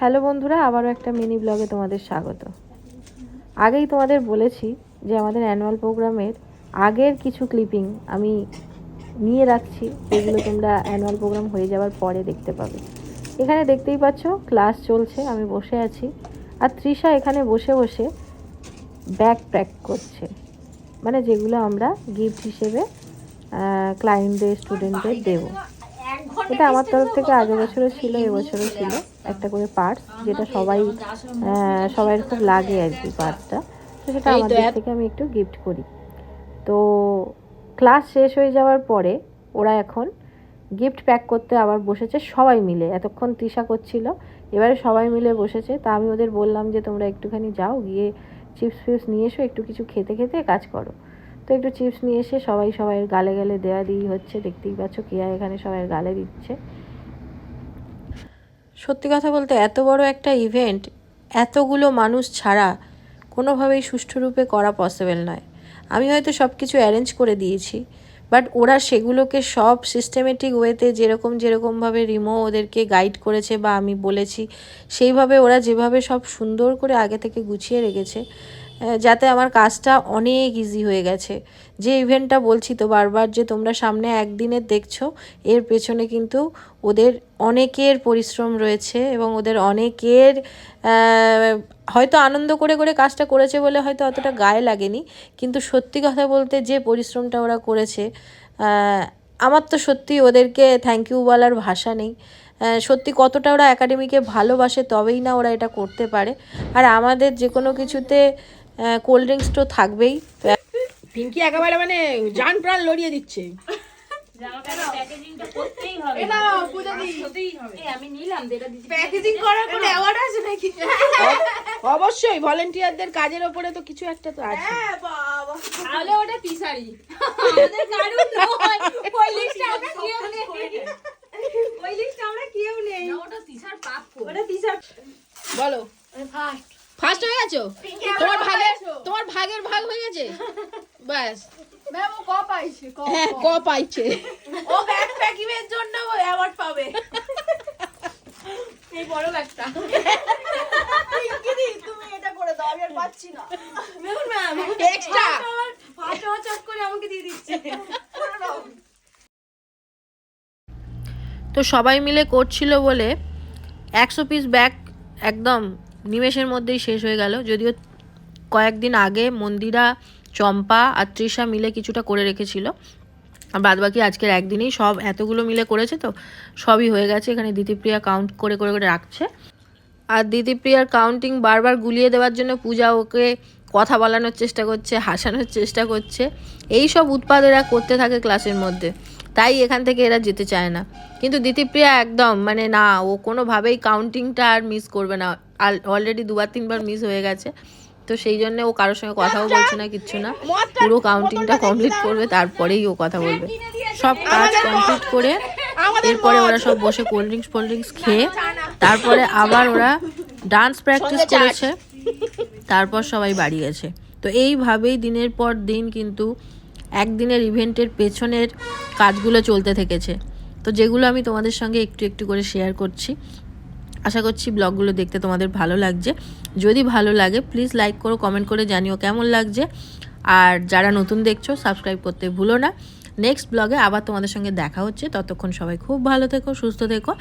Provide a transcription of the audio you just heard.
Hello বন্ধুরা, আবারও একটা মিনি ব্লগে তোমাদের স্বাগত। আগেই তোমাদের বলেছি যে আমাদের অ্যানুয়াল প্রোগ্রামের আগের কিছু ক্লিপিং আমি নিয়ে রাখছি, যেগুলো তোমরা অ্যানুয়াল প্রোগ্রাম হয়ে যাওয়ার পরে দেখতে পাবে। এখানে দেখতেই পাচ্ছ ক্লাস চলছে, আমি বসে আছি, আর তৃষা এখানে বসে বসে ব্যাগ প্যাক করছে, মানে যেগুলো আমরা গিফট হিসেবে ক্লায়েন্টদের স্টুডেন্টদের দেবো। এটা আমার তরফ থেকে আগের বছরও ছিল, এবছরও ছিল একটা করে পার্টস, যেটা সবাই খুব লাগে আর কি পার্টসটা। তো সেটা আমার দিক থেকে আমি একটু গিফট করি। তো ক্লাস শেষ হয়ে যাওয়ার পরে ওরা এখন গিফট প্যাক করতে আবার বসেছে সবাই মিলে। এতক্ষণ তৃষা করছিল, এবারে সবাই মিলে বসেছে। তা আমি ওদের বললাম যে তোমরা একটুখানি যাও, গিয়ে চিপস ফিপস নিয়ে এসো, একটু কিছু খেতে খেতে কাজ করো। তো একটু চিপস নিয়ে এসে সবাইয়ের গালে গালে দেওয়া দিই হচ্ছে। দেখতেই পাচ্ছ কেয়া এখানে সবাইয়ের গালে দিচ্ছে। সত্যি কথা বলতে এত বড় একটা ইভেন্ট এতগুলো মানুষ ছাড়া কোনোভাবেই সুষ্ঠুরূপে করা পসিবল নয়। আমি হয়তো সব কিছু অ্যারেঞ্জ করে দিয়েছি, বাট ওরা সেগুলোকে সব সিস্টেমেটিক ওয়েতে যেরকমভাবে রিমো ওদেরকে গাইড করেছে বা আমি বলেছি, সেইভাবে ওরা যেভাবে সব সুন্দর করে আগে থেকে গুছিয়ে রেখেছে, যাতে আমার কাজটা অনেক ইজি হয়ে গেছে। যে ইভেন্টটা বলছি তো বারবার, যে তোমরা সামনে একদিনের দেখছো, এর পেছনে কিন্তু ওদের অনেকের পরিশ্রম রয়েছে এবং ওদের অনেকের হয়তো আনন্দ করে করে কাজটা করেছে বলে হয়তো অতটা গায়ে লাগেনি, কিন্তু সত্যি কথা বলতে যে পরিশ্রমটা ওরা করেছে, আমার তো সত্যি ওদেরকে থ্যাংক ইউ বলার ভাষা নেই। সত্যি কতটা ওরা একাডেমিকে ভালোবাসে, তবেই না ওরা এটা করতে পারে। আর আমাদের যে কোনো কিছুতে কোল্ড ড্রিঙ্কস তো থাকবেই। পিঙ্কি একেবারে মানে জান প্রাণ লড়িয়ে দিচ্ছে। অবশ্যই ভলেন্টিয়ারদের কাজের ওপরে তো কিছু একটা তো আছে। তাহলে ওটা তিসারি বলো ফার্স্ট হয়ে গেছো, তোমার ভাগের ভাগ হয়ে গেছে, ব্যাস। ম্যাম ও ক পাইছে, হ্যাঁ ক পাইছে, ও ব্যাগ প্যাকিংয়ের জন্য অ্যাওয়ার্ড পাবে। এই বড় ব্যাগটা পিঙ্কি তুমি এটা করে দাও, আমি আর পাচ্ছি না। ম্যাম এক্সট্রা ফাটা চট করে আমাকে দিয়ে দিচ্ছে। তো সবাই মিলে করছিল বলে 100 পিস ব্যাগ একদম নিমেষের মধ্যেই শেষ হয়ে গেল। যদিও কয়েকদিন আগে মন্দিরা, চম্পা আর তৃষা মিলে কিছুটা করে রেখেছিল, আর বাদবাকি আজকের একদিনেই সব এতগুলো মিলে করেছে, তো সবই হয়ে গেছে। এখানে দিতিপ্রিয়া কাউন্ট করে করে করে রাখছে, আর দিতিপ্রিয়ার কাউন্টিং বারবার গুলিয়ে দেওয়ার জন্য পূজা ওকে কথা বলানোর চেষ্টা করছে, হাসানোর চেষ্টা করছে। এই সব উৎপাদ এরা করতে থাকে ক্লাসের মধ্যে, তাই এখান থেকে এরা যেতে চায় না। কিন্তু দিতিপ্রিয়া একদম মানে না, ও কোনোভাবেই কাউন্টিংটা আর মিস করবে না। অলরেডি 2-3বার মিস হয়ে গেছে, তো সেই জন্য ও কারোর সঙ্গে কথাও বলছে না, কিচ্ছু না। পুরো কাউন্টিংটা কমপ্লিট করবে, তারপরেই ও কথা বলবে। সব কাজ কমপ্লিট করে এরপরে ওরা সব বসে কোল্ড ড্রিঙ্কস খেয়ে তারপরে আবার ওরা ডান্স প্র্যাকটিস করেছে, তারপর সবাই বাড়ি গেছে। তো এইভাবেই দিনের পর দিন কিন্তু একদিনের ইভেন্টের পেছনের কাজগুলো চলতে থেকেছে। তো যেগুলো আমি তোমাদের সঙ্গে একটু একটু করে শেয়ার করছি। আশা করছি ব্লগগুলো দেখতে তোমাদের ভালো লাগছে। যদি ভালো লাগে প্লিজ লাইক করো, কমেন্ট করে জানিও কেমন লাগছে। আর যারা নতুন দেখছো সাবস্ক্রাইব করতে ভুলো না। নেক্সট ব্লগে আবার তোমাদের সঙ্গে দেখা হচ্ছে। ততক্ষণ সবাই খুব ভালো থেকো, সুস্থ থেকো।